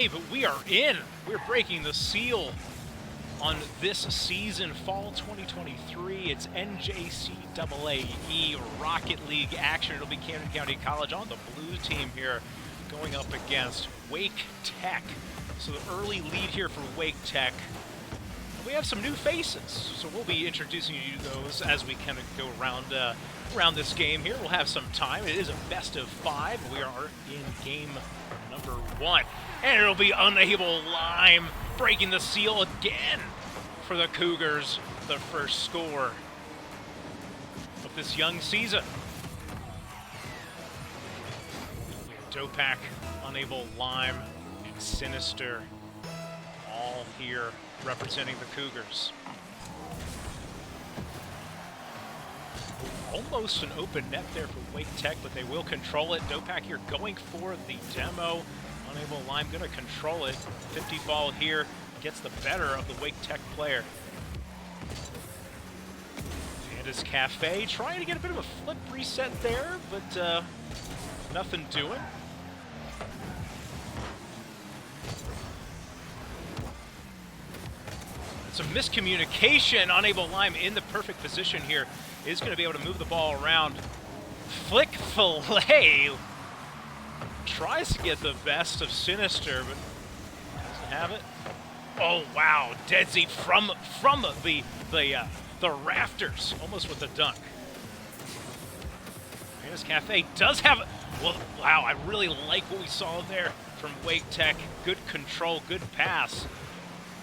Hey, but we are in. We're breaking the seal on this season, fall 2023. It's NJCAAE Rocket League action. It'll be Camden County College on the blue team here going up against Wake Tech. So the early lead here for Wake Tech. We have some new faces, so we'll be introducing you to those as we kind of go around this game here. We'll have some time. It is a best of 5. We are in game number 1. And it'll be Unable Lime breaking the seal again for the Cougars, the first score of this young season. Dopak, Unable Lime, and Sinister all here representing the Cougars. Almost an open net there for Wake Tech, but they will control it. Dopak here going for the demo. Unable Lime going to control it. 50 ball here gets the better of the Wake Tech player. NJCAAE trying to get a bit of a flip reset there, but nothing doing. Some miscommunication. Unable Lime in the perfect position here is going to be able to move the ball around. Flick Fillet tries to get the best of Sinister, but doesn't have it. Oh wow, Deadzy from the rafters, almost with the dunk. NJCAAE does have it. Well, wow, I really like what we saw there from Wake Tech. Good control, good pass.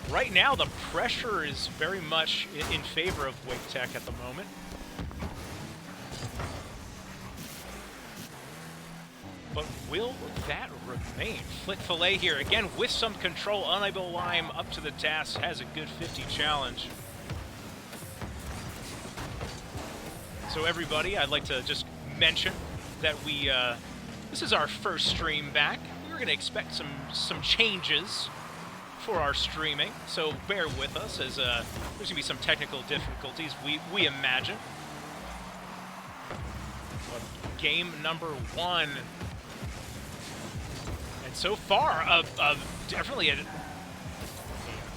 Right now, the pressure is very much in favor of Wake Tech at the moment. But will that remain? Flick Fillet here, again, with some control. Unable Lime up to the task, has a good 50 challenge. So everybody, I'd like to just mention that this is our first stream back. We're going to expect some changes for our streaming, so bear with us as there's going to be some technical difficulties, we imagine. But game number 1. And so far, definitely a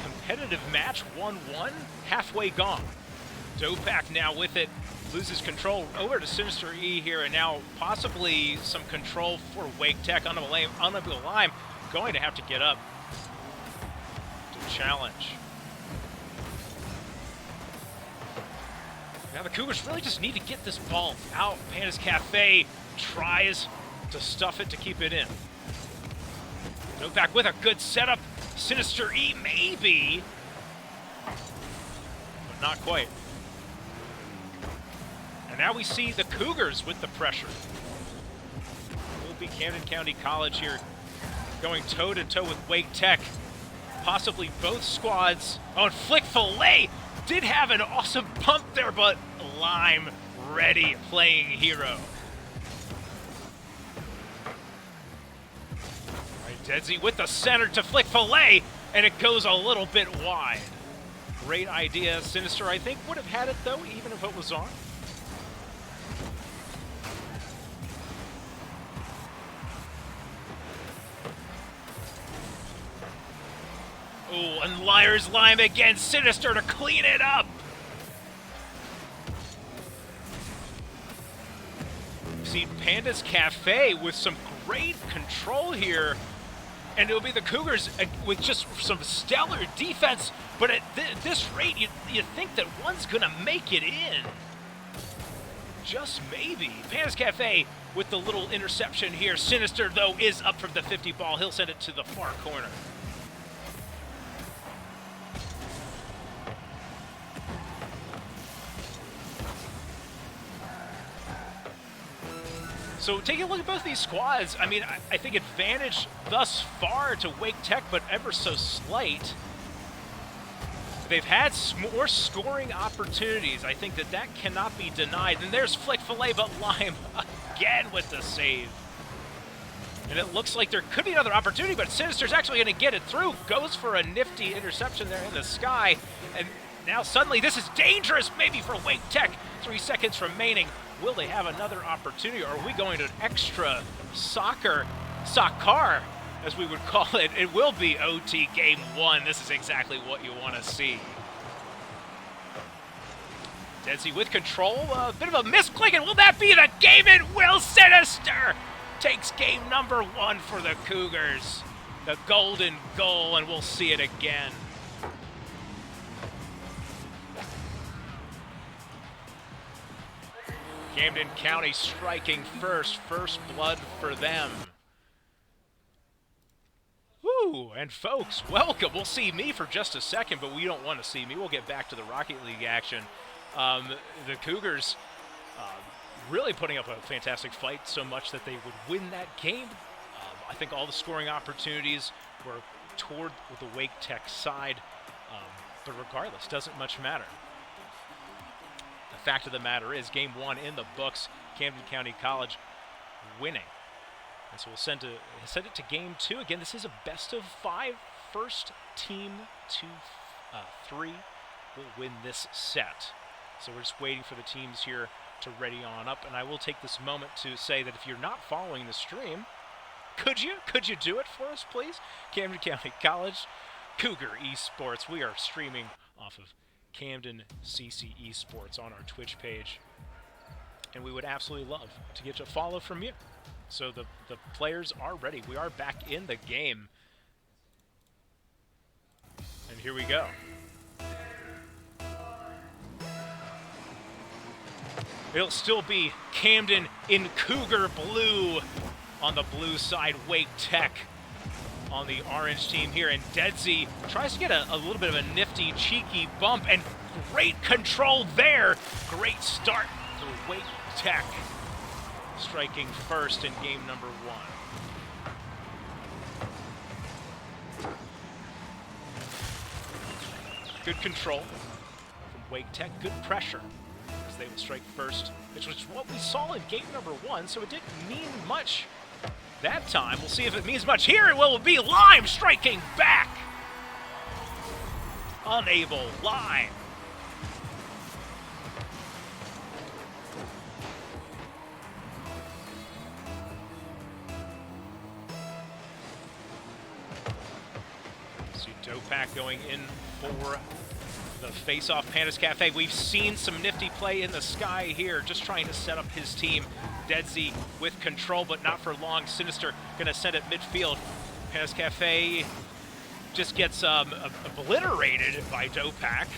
competitive match, 1-1, halfway gone. Dopak now with it, loses control over to Sinister E here, and now possibly some control for Wake Tech. Unable Lime going to have to get up to challenge. Now the Cougars really just need to get this ball out. NJCAAE tries to stuff it to keep it in. Dopak with a good setup. Sinister E maybe, but not quite. And now we see the Cougars with the pressure. It will be Camden County College here going toe-to-toe with Wake Tech. Possibly both squads. Oh, and Flick Fillet did have an awesome pump there, but Lime ready, playing hero. All right, Deadzy with the center to Flick Fillet, and it goes a little bit wide. Great idea. Sinister, I think, would have had it, though, even if it was on. Oh, and Liar's Lime again. Sinister to clean it up. See NJCAAE with some great control here. And it'll be the Cougars with just some stellar defense. But at this rate, you think that one's going to make it in. Just maybe. NJCAAE with the little interception here. Sinister, though, is up from the 50 ball. He'll send it to the far corner. So taking a look at both these squads, I mean, I think advantage thus far to Wake Tech, but ever so slight. They've had more scoring opportunities. I think that cannot be denied. And there's Flick Fillet, but Lime again with the save. And it looks like there could be another opportunity, but Sinister's actually going to get it through. Goes for a nifty interception there in the sky. And now suddenly this is dangerous, maybe for Wake Tech. 3 seconds remaining. Will they have another opportunity, or are we going to an extra soccer as we would call it. It will be OT Game 1. This is exactly what you want to see. Desi with control, a bit of a misclick, and will that be the game? It will. Sinister takes game number 1 for the Cougars. The golden goal, and we'll see it again. Camden County striking first blood for them. Woo, and folks, welcome. We'll see me for just a second, but we don't want to see me. We'll get back to the Rocket League action. The Cougars really putting up a fantastic fight, so much that they would win that game. I think all the scoring opportunities were toward the Wake Tech side, but regardless, doesn't much matter. The fact of the matter is, game 1 in the books, Camden County College winning. And so we'll send it to game 2. Again, this is a best of 5. First team to 3 will win this set. So we're just waiting for the teams here to ready on up. And I will take this moment to say that if you're not following the stream, could you do it for us, please? Camden County College, Cougar Esports. We are streaming off of Camden CC Esports on our Twitch page. And we would absolutely love to get a follow from you. So the players are ready. We are back in the game. And here we go. It'll still be Camden in Cougar blue. On the blue side, Wake Tech on the orange team here. And Dedsy tries to get a little bit of a nifty, cheeky bump. And great control there. Great start for Wake Tech. Striking first in game number 1. Good control from Wake Tech. Good pressure as they will strike first, which was what we saw in game number 1, so it didn't mean much that time. We'll see if it means much here. It will be Lime striking back. Unable. Lime. See Dopak going in for the face-off. Pandas Cafe. We've seen some nifty play in the sky here, just trying to set up his team. Dedsy with control, but not for long. Sinister gonna send it midfield. Pandas Cafe just gets obliterated by Dopak.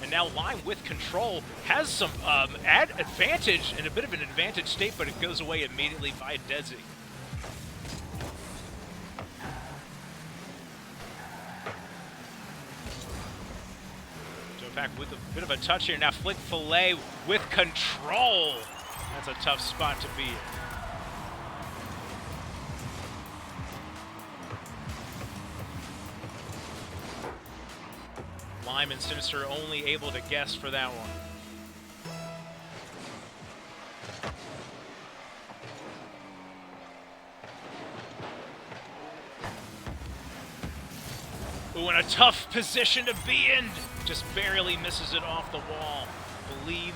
And now Lime with control has some advantage, in a bit of an advantage state, but it goes away immediately by Dedsy. Dopak with a bit of a touch here. Now Flick Filet with control. That's a tough spot to be in. Lime and Sinister only able to guess for that one. Ooh, in a tough position to be in. Just barely misses it off the wall.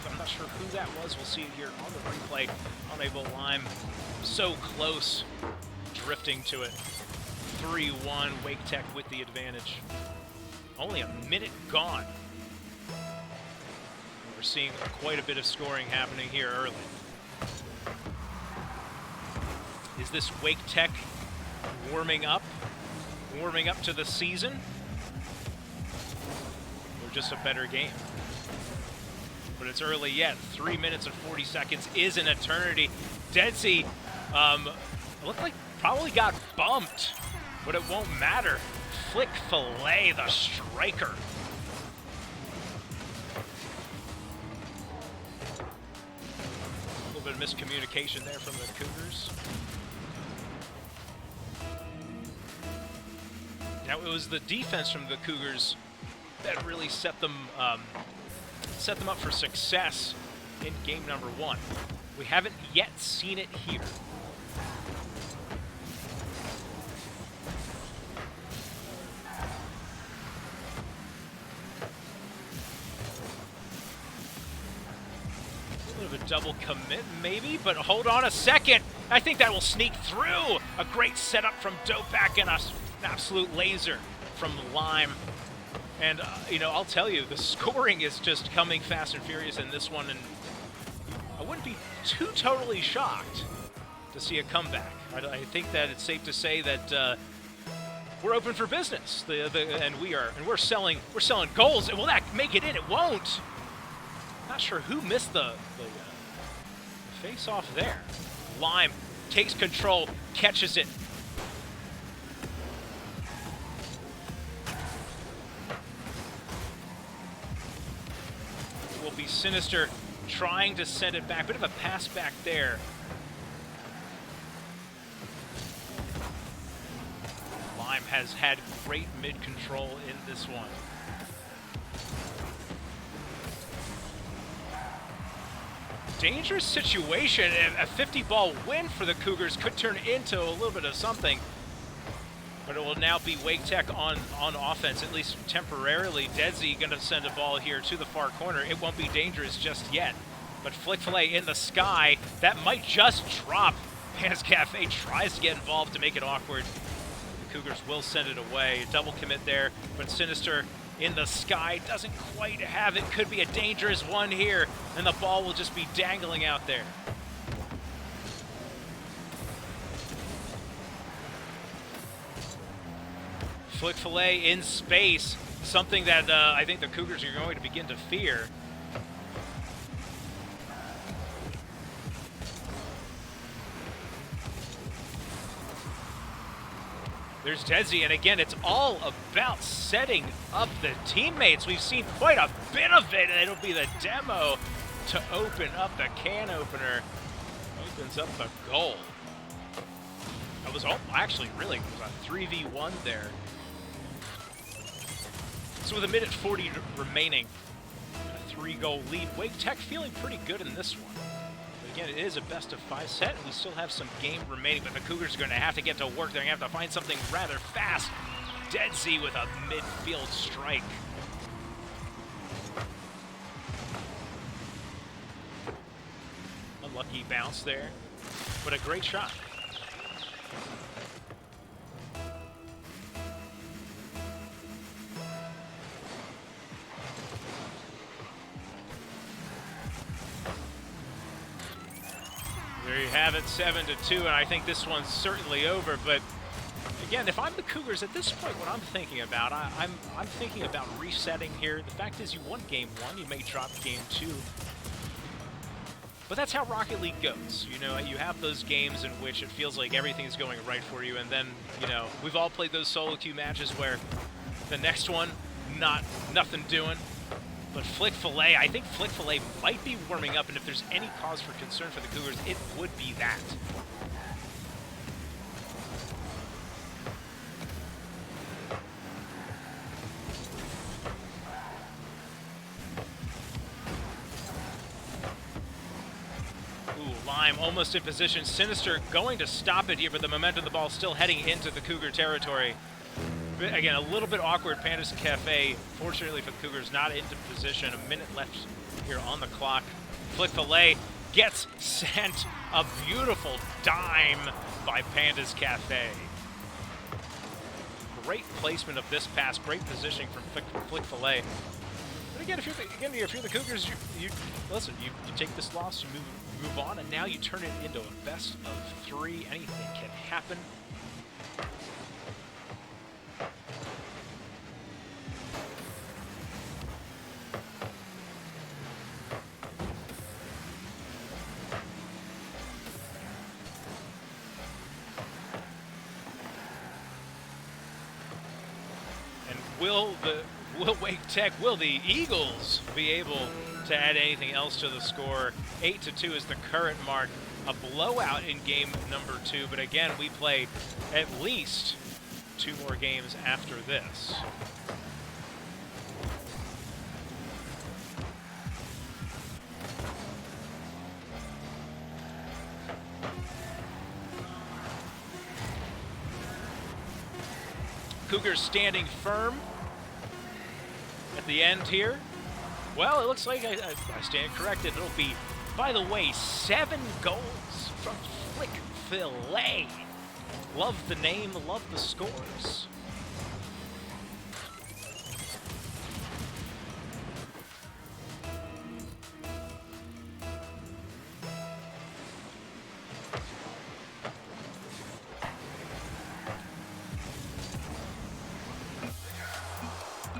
I'm not sure who that was. We'll see it here on the replay. Unable. Lime so close, drifting to it. 3-1, Wake Tech with the advantage. Only a minute gone. We're seeing quite a bit of scoring happening here early. Is this Wake Tech warming up to the season? Or just a better game? But it's early yet. 3 minutes and 40 seconds is an eternity. Dedsy, looked like probably got bumped, but it won't matter. Flick Filet, the striker. A little bit of miscommunication there from the Cougars. Now it was the defense from the Cougars that really set them up for success in game number 1. We haven't yet seen it here. A little bit of a double commit maybe, but hold on a second. I think that will sneak through. A great setup from Dopak and an absolute laser from Lime. And, you know, I'll tell you, the scoring is just coming fast and furious in this one, and I wouldn't be too totally shocked to see a comeback. I think that it's safe to say that we're open for business, and we're selling goals. And will that make it in? It won't. Not sure who missed the face-off there. Lime takes control, catches it. It will be Sinister trying to send it back. Bit of a pass back there. Lime has had great mid-control in this one. Dangerous situation. A 50-ball win for the Cougars could turn into a little bit of something. But it will now be Wake Tech on offense, at least temporarily. Deadzy going to send a ball here to the far corner. It won't be dangerous just yet. But Flick Fillet in the sky, that might just drop. Panda's Cafe tries to get involved to make it awkward. The Cougars will send it away. Double commit there, but Sinister in the sky doesn't quite have it. Could be a dangerous one here, and the ball will just be dangling out there. Flick Fillet in space, something that I think the Cougars are going to begin to fear. There's Deadzy, and again, it's all about setting up the teammates. We've seen quite a bit of it, and it'll be the demo to open up the can opener. Opens up the goal. That was actually really, it was a 3v1 there. So with 1:40 remaining, a 3-goal lead, Wake Tech feeling pretty good in this one. Again, it is a best-of-5 set, and we still have some game remaining, but the Cougars are going to have to get to work. They're going to have to find something rather fast. Deadzy with a midfield strike. Unlucky bounce there, but a great shot. There you have it, 7-2, and I think this one's certainly over. But again, if I'm the Cougars at this point, what I'm thinking about, I'm thinking about resetting here. The fact is, you won game 1, you may drop game 2, but that's how Rocket League goes. You know, you have those games in which it feels like everything's going right for you, and then, you know, we've all played those solo queue matches where the next one, nothing doing. But Flick Fillet, I think Flick Fillet might be warming up, and if there's any cause for concern for the Cougars, it would be that. Ooh, Lime almost in position. Sinister going to stop it here, but the momentum of the ball still heading into the Cougar territory. Again, a little bit awkward. Panda's Cafe, fortunately for the Cougars, not into position. A minute left here on the clock. Flick Fillet gets sent. A beautiful dime by Panda's Cafe. Great placement of this pass. Great positioning from Flick Fillet. But again, if you're the Cougars, you listen. You take this loss, you move on, and now you turn it into a best of 3. Anything can happen. Will Wake Tech, will the Eagles be able to add anything else to the score? 8-2 is the current mark. A blowout in game number 2, but again, we play at least 2 more games after this. Cougars standing firm at the end here. Well, it looks like I stand corrected. It'll be, by the way, 7 goals from Flick Flick-Filet. Love the name, love the scores.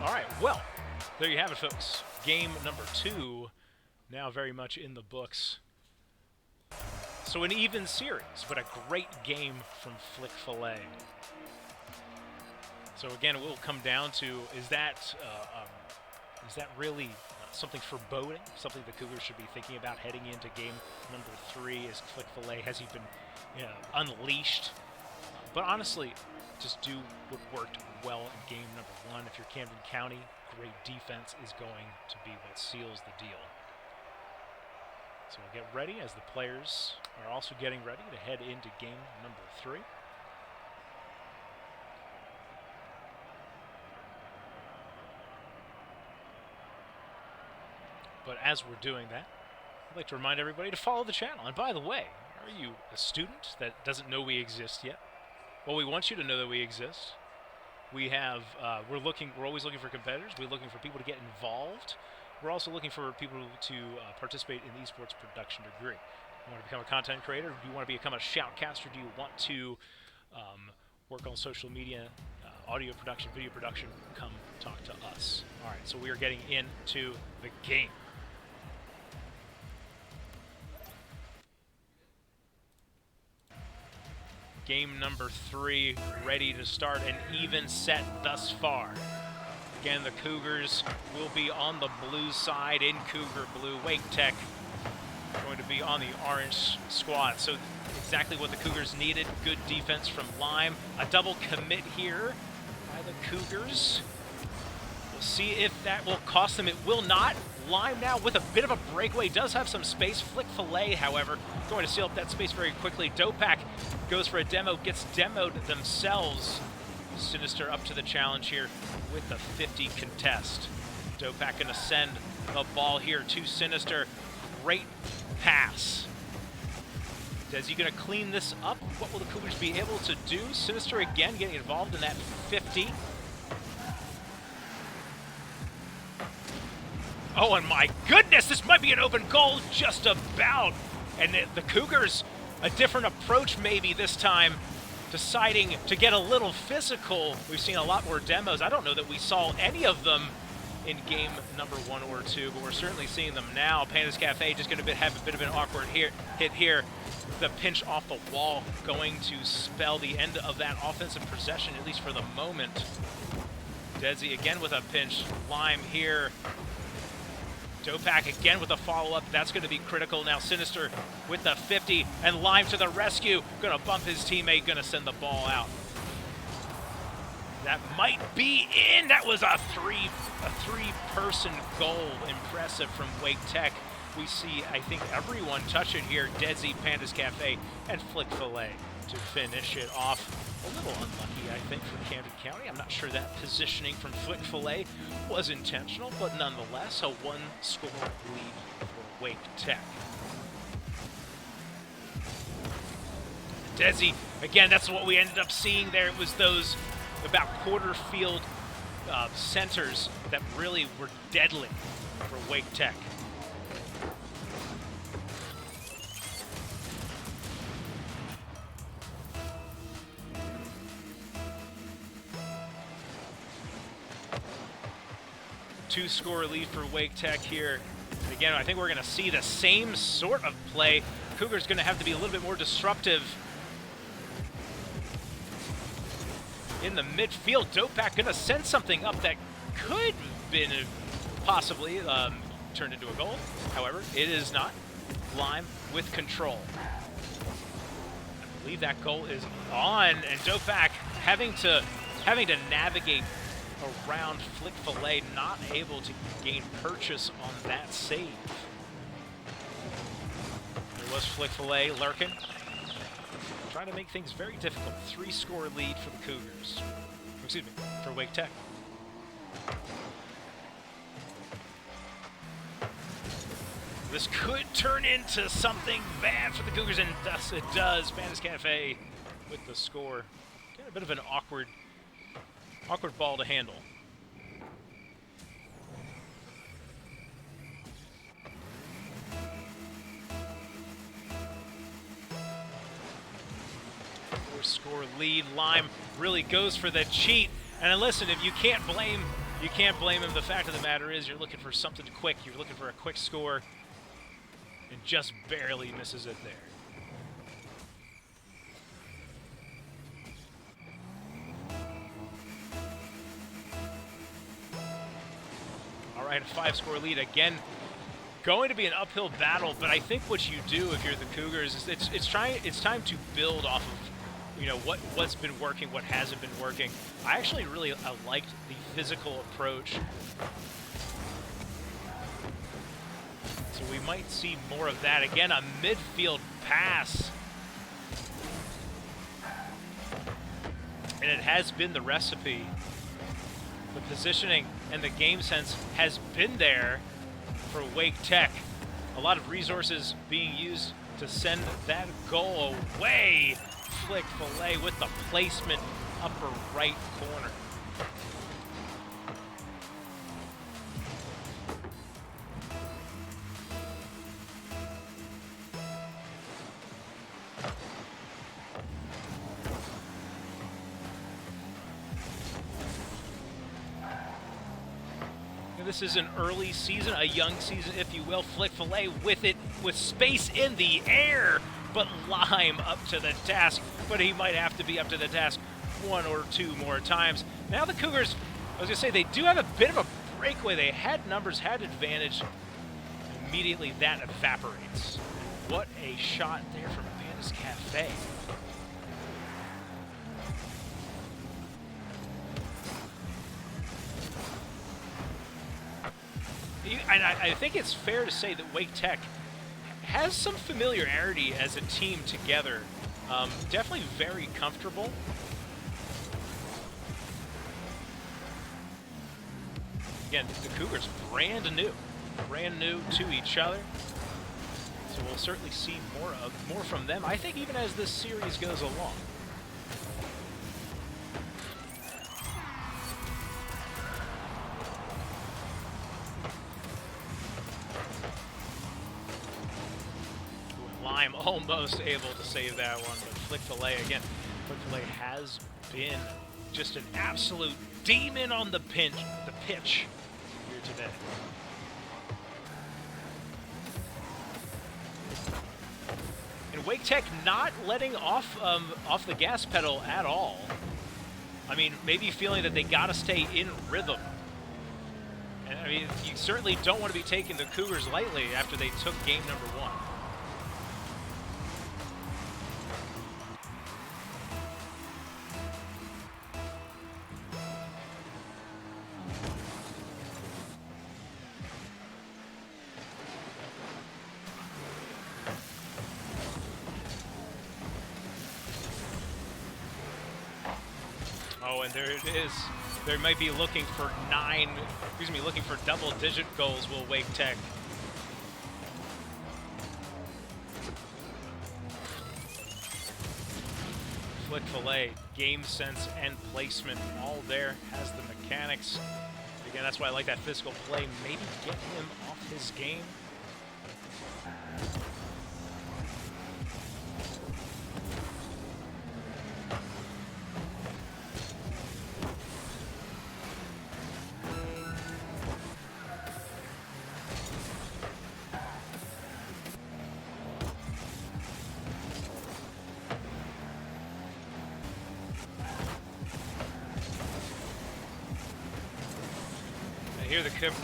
All right, well, there you have it, folks. Game number 2, now very much in the books. So an even series, but a great game from Flick-Filet. So again, it will come down to, is that really something foreboding, something the Cougars should be thinking about heading into game number 3? Is Flick-Filet, has he been unleashed? But honestly, just do what worked well in game number 1. If you're Camden County, great defense is going to be what seals the deal. So we'll get ready as the players are also getting ready to head into game number 3. But as we're doing that, I'd like to remind everybody to follow the channel. And by the way, are you a student that doesn't know we exist yet? Well, we want you to know that we exist. We have, we're always looking for competitors. We're looking for people to get involved. We're also looking for people to participate in the esports production degree. You want to become a content creator? Do you want to become a shoutcaster? Do you want to work on social media, audio production, video production? Come talk to us. All right, so we are getting into the game. Game number 3, ready to start, an even set thus far. Again, the Cougars will be on the blue side in Cougar blue. Wake Tech going to be on the orange squad. So exactly what the Cougars needed. Good defense from Lime. A double commit here by the Cougars. We'll see if that will cost them. It will not. Lime now with a bit of a breakaway. Does have some space. Flick-Filet, however, going to seal up that space very quickly. Dopak goes for a demo. Gets demoed themselves. Sinister up to the challenge here with the 50 contest. Dopak going to send the ball here to Sinister. Great pass. Desi going to clean this up. What will the Cougars be able to do? Sinister again getting involved in that 50. Oh, and my goodness, this might be an open goal just about. And the Cougars, a different approach maybe this time, deciding to get a little physical. We've seen a lot more demos. I don't know that we saw any of them in game number 1 or 2, but we're certainly seeing them now. Panda's Cafe just going to have a bit of an awkward hit here. The pinch off the wall going to spell the end of that offensive possession, at least for the moment. Desi again with a pinch. Lime here. Dopak again with a follow-up. That's going to be critical. Now Sinister with the 50, and Lime to the rescue. Going to bump his teammate, going to send the ball out. That might be in. That was a three-person goal. Impressive from Wake Tech. We see, I think, everyone touch it here. Desi, Panda's Cafe, and Flick-Filet to finish it off. A little unlucky, I think, for Camden County. I'm not sure that positioning from Flick-Filet was intentional, but nonetheless, a 1-score lead for Wake Tech. Desi, again, that's what we ended up seeing there. It was those about quarter field centers that really were deadly for Wake Tech. Two-score lead for Wake Tech here. And again, I think we're going to see the same sort of play. Cougars going to have to be a little bit more disruptive in the midfield. Dopak going to send something up that could have been possibly turned into a goal. However, it is not. Lime with control. I believe that goal is on, and Dopak having to navigate around Flick-Filet, not able to gain purchase on that save. There was Flick-Filet lurking, trying to make things very difficult. 3-score lead for the Cougars. Excuse me, for Wake Tech. This could turn into something bad for the Cougars, and thus it does. NJCAAE with the score. Got a bit of an awkward ball to handle. Score lead. Lime really goes for the cheat. And listen, if you can't blame him. The fact of the matter is you're looking for something quick. You're looking for a quick score, and just barely misses it there. All right, a 5-score lead again. Going to be an uphill battle, but I think what you do if you're the Cougars is it's time to build off of, you know, what's been working, what hasn't been working. I actually really liked the physical approach. So we might see more of that. Again, a midfield pass. And it has been the recipe. The positioning and the game sense has been there for Wake Tech. A lot of resources being used to send that goal away. Flick Fillet with the placement, upper right corner. This is an early season, a young season, if you will. Flick Fillet with it, with space in the air, but Lime up to the task. But he might have to be up to the task one or two more times. Now the Cougars, I was going to say, they do have a bit of a breakaway. They had numbers, had advantage. Immediately that evaporates. What a shot there from NJCAAE. And I think it's fair to say that Wake Tech has some familiarity as a team together. Definitely very comfortable. Again, the Cougars brand new to each other. So we'll certainly see more from them, I think, even as this series goes along. Lime almost able to save that one, but Flick Fillet again. Flick Fillet has been just an absolute demon on the pitch here today. And Wake Tech not letting off the gas pedal at all. I mean, maybe feeling that they got to stay in rhythm. And I mean, you certainly don't want to be taking the Cougars lightly after they took game number 1. Oh, and there it is. They might be looking for looking for double-digit goals, will Wake Tech. Flick Fillet, game sense and placement, all there, has the mechanics. Again, that's why I like that physical play. Maybe get him off his game.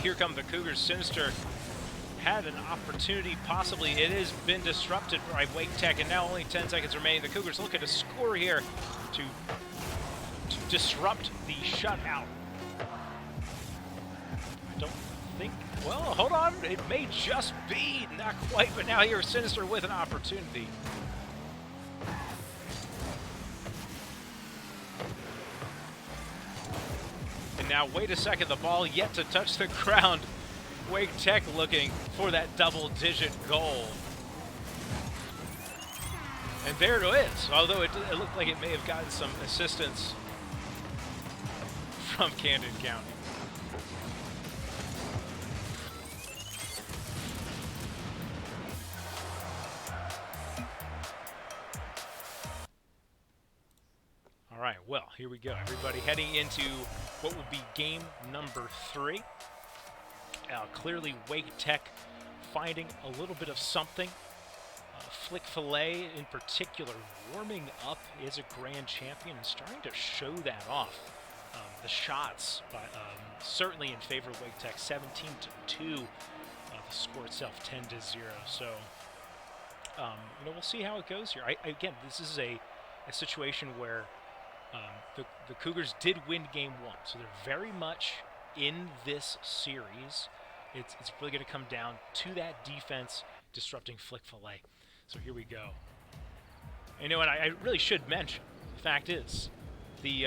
Here come the Cougars. Sinister had an opportunity, possibly. It has been disrupted by Wake Tech, and now only 10 seconds remaining. The Cougars look at a score here to disrupt the shutout. I don't think, well, hold on. It may just be, not quite, but now here's Sinister with an opportunity. Now, wait a second, the ball yet to touch the ground. Wake Tech looking for that double-digit goal. And there it is, although it looked like it may have gotten some assistance from Camden County. All right, well, here we go. Everybody heading into what will be game number 3. Clearly, Wake Tech finding a little bit of something. Flick Filet, in particular, warming up as a grand champion and starting to show that off. The shots, certainly in favor of Wake Tech, 17-2. The score itself, 10-0. So, we'll see how it goes here. Again, this is a situation where the Cougars did win game 1, so they're very much in this series. It's really going to come down to that defense disrupting Flick Filet. So here we go. And you know what, I really should mention, the fact is, the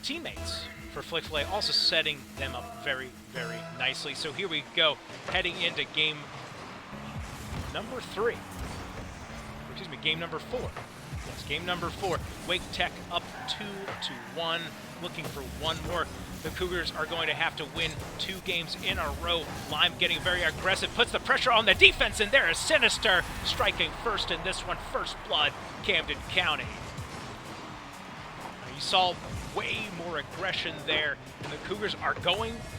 teammates for Flick Filet also setting them up very, very nicely. So here we go, heading into game number 3. Excuse me, game number 4. Yes, game number 4. Wake Tech up 2-1, looking for one more. The Cougars are going to have to win 2 games in a row. Lime getting very aggressive, puts the pressure on the defense, and there is Sinister striking first in this one. First blood, Camden County. You saw way more aggression there, and the Cougars are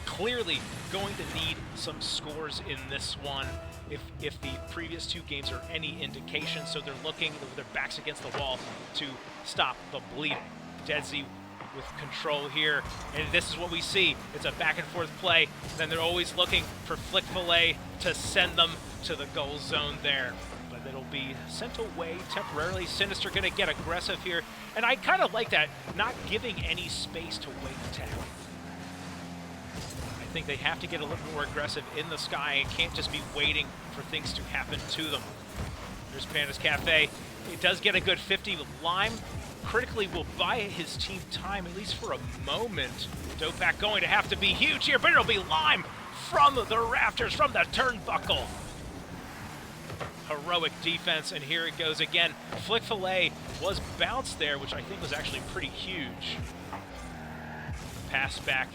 clearly going to need some scores in this one if the previous 2 games are any indication. So they're looking with their backs against the wall to stop the bleeding. Dedsy with control here, and this is what we see. It's a back and forth play. Then they're always looking for Flick Filet to send them to the goal zone there. But it'll be sent away temporarily. Sinister going to get aggressive here. And I kind of like that, not giving any space to Wake Tech. I think they have to get a little more aggressive in the sky and can't just be waiting for things to happen to them. There's Panda's Cafe. It does get a good 50 with Lime. Critically will buy his team time, at least for a moment. Dopak going to have to be huge here, but it'll be Lime from the rafters, from the turnbuckle. Heroic defense, and here it goes again. Flick Filet was bounced there, which I think was actually pretty huge. Pass back.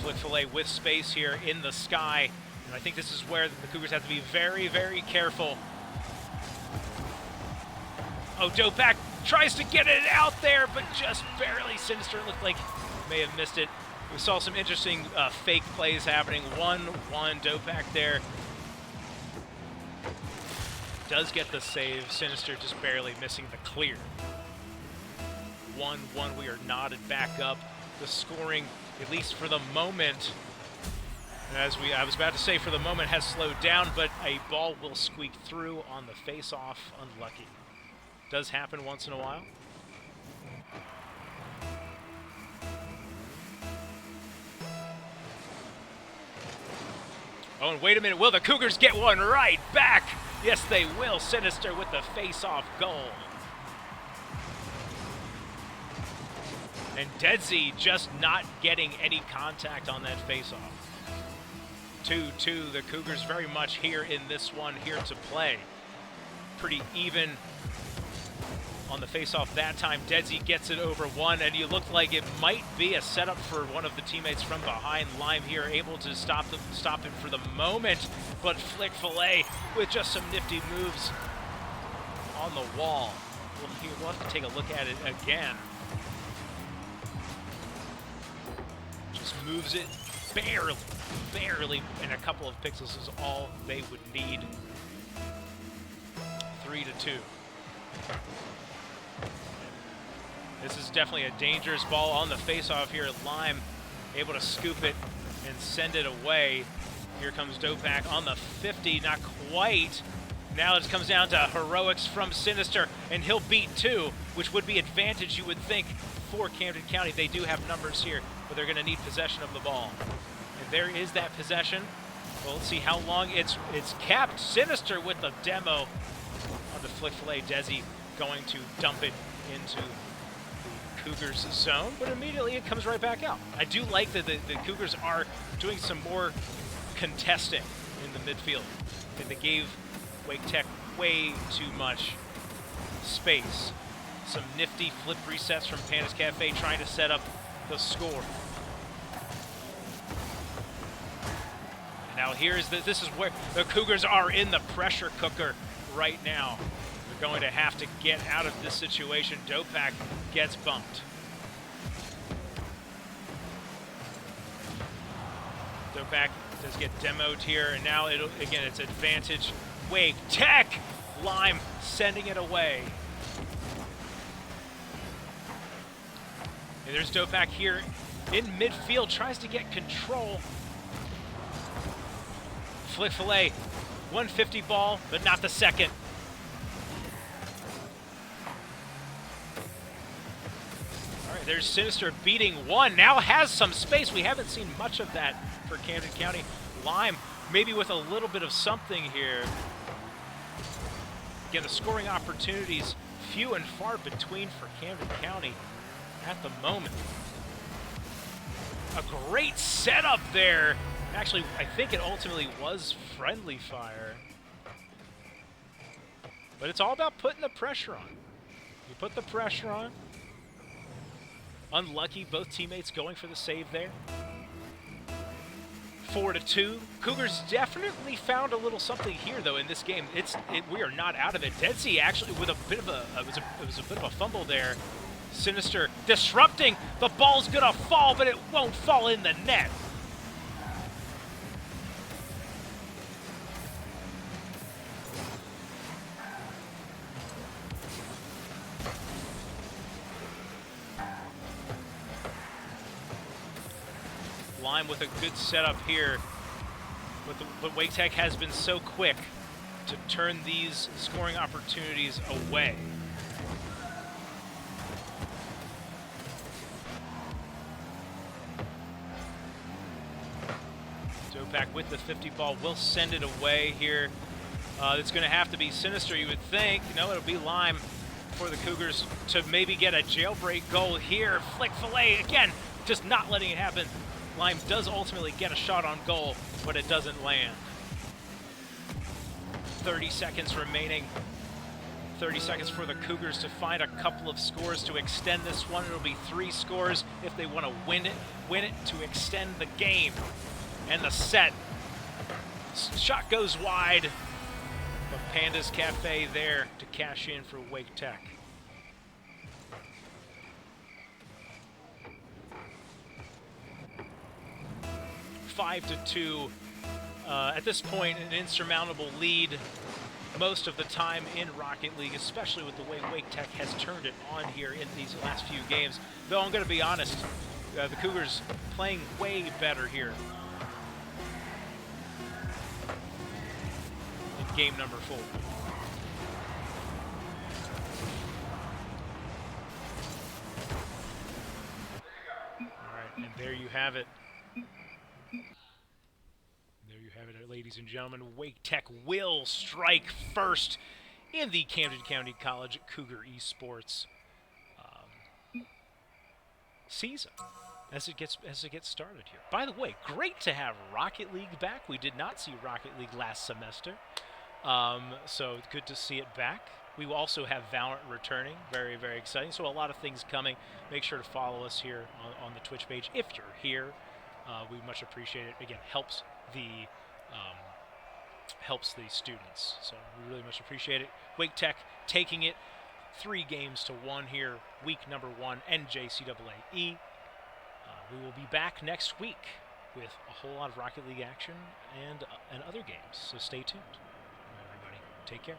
Flick Filet with space here in the sky, and I think this is where the Cougars have to be very, very careful. Oh, Dopak tries to get it out there, but just barely. Sinister looked like may have missed it. We saw some interesting fake plays happening. 1-1, Dopak there. Does get the save. Sinister just barely missing the clear. 1-1, we are knotted back up. The scoring, at least for the moment, as I was about to say, for the moment has slowed down, but a ball will squeak through on the face-off. Unlucky. Does happen once in a while. Oh, and wait a minute, will the Cougars get one right back? Yes, they will. Sinister with the face-off goal. And Dedsy just not getting any contact on that face-off. 2-2, the Cougars very much here in this one, here to play. Pretty even on the face-off that time. Dedsy gets it over 1, and you look like it might be a setup for one of the teammates from behind. Lime here able to stop it for the moment, but Flick Filet with just some nifty moves on the wall. We'll have to take a look at it again. Just moves it barely, and a couple of pixels is all they would need. 3-2. This is definitely a dangerous ball on the face-off here. Lime able to scoop it and send it away. Here comes Dopak on the 50, not quite. Now it comes down to heroics from Sinister, and he'll beat 2, which would be advantage, you would think, for Camden County. They do have numbers here, but they're going to need possession of the ball. And there is that possession. Well, let's see how long it's kept. Sinister with the demo on the Flick Filet. Desi going to dump it into the Cougars' zone, but immediately it comes right back out. I do like that the Cougars are doing some more contesting in the midfield. They gave Wake Tech way too much space. Some nifty flip resets from Panda's Cafe trying to set up the score. And now this is where the Cougars are in the pressure cooker right now. They're going to have to get out of this situation. Dopak gets bumped. Dopak does get demoed here, and now again it's advantage Wake Tech. Lime sending it away. And there's Dopak here in midfield, tries to get control. Flick Fillet, 150 ball, but not the second. All right, there's Sinister beating one, now has some space. We haven't seen much of that for Camden County. Lime, maybe with a little bit of something here. Again, the scoring opportunities few and far between for Camden County at the moment. A great setup there. Actually, I think it ultimately was friendly fire. But it's all about putting the pressure on. You put the pressure on. Unlucky, both teammates going for the save there. 4-2. Cougars definitely found a little something here, though, in this game. We are not out of it. Dead Sea actually with a bit of it was a bit of a fumble there. Sinister disrupting. The ball's gonna fall, but it won't fall in the net. Lime with a good setup here, but Wake Tech has been so quick to turn these scoring opportunities away. Dopak with the 50 ball will send it away here. It's going to have to be Sinister, you would think. No, it'll be Lime for the Cougars to maybe get a jailbreak goal here. Flick Fillet again, just not letting it happen. Lime does ultimately get a shot on goal, but it doesn't land. 30 seconds remaining. 30 seconds for the Cougars to find a couple of scores to extend this one. It'll be 3 scores if they want to win it to extend the game. And the set. Shot goes wide, but Panda's Cafe there to cash in for Wake Tech. Five to 2. At this point, an insurmountable lead most of the time in Rocket League, especially with the way Wake Tech has turned it on here in these last few games. Though I'm going to be honest, the Cougars playing way better here in game number 4. All right, and there you have it. Ladies and gentlemen, Wake Tech will strike first in the Camden County College Cougar Esports season as it gets started here. By the way, great to have Rocket League back. We did not see Rocket League last semester, so good to see it back. We will also have Valorant returning, very, very exciting. So a lot of things coming. Make sure to follow us here on the Twitch page if you're here. We much appreciate it. Again, helps the students, so we really much appreciate it. Wake Tech taking it 3-1 here, week number 1, NJCAAE. We will be back next week with a whole lot of Rocket League action and other games, so stay tuned. All right, everybody, take care.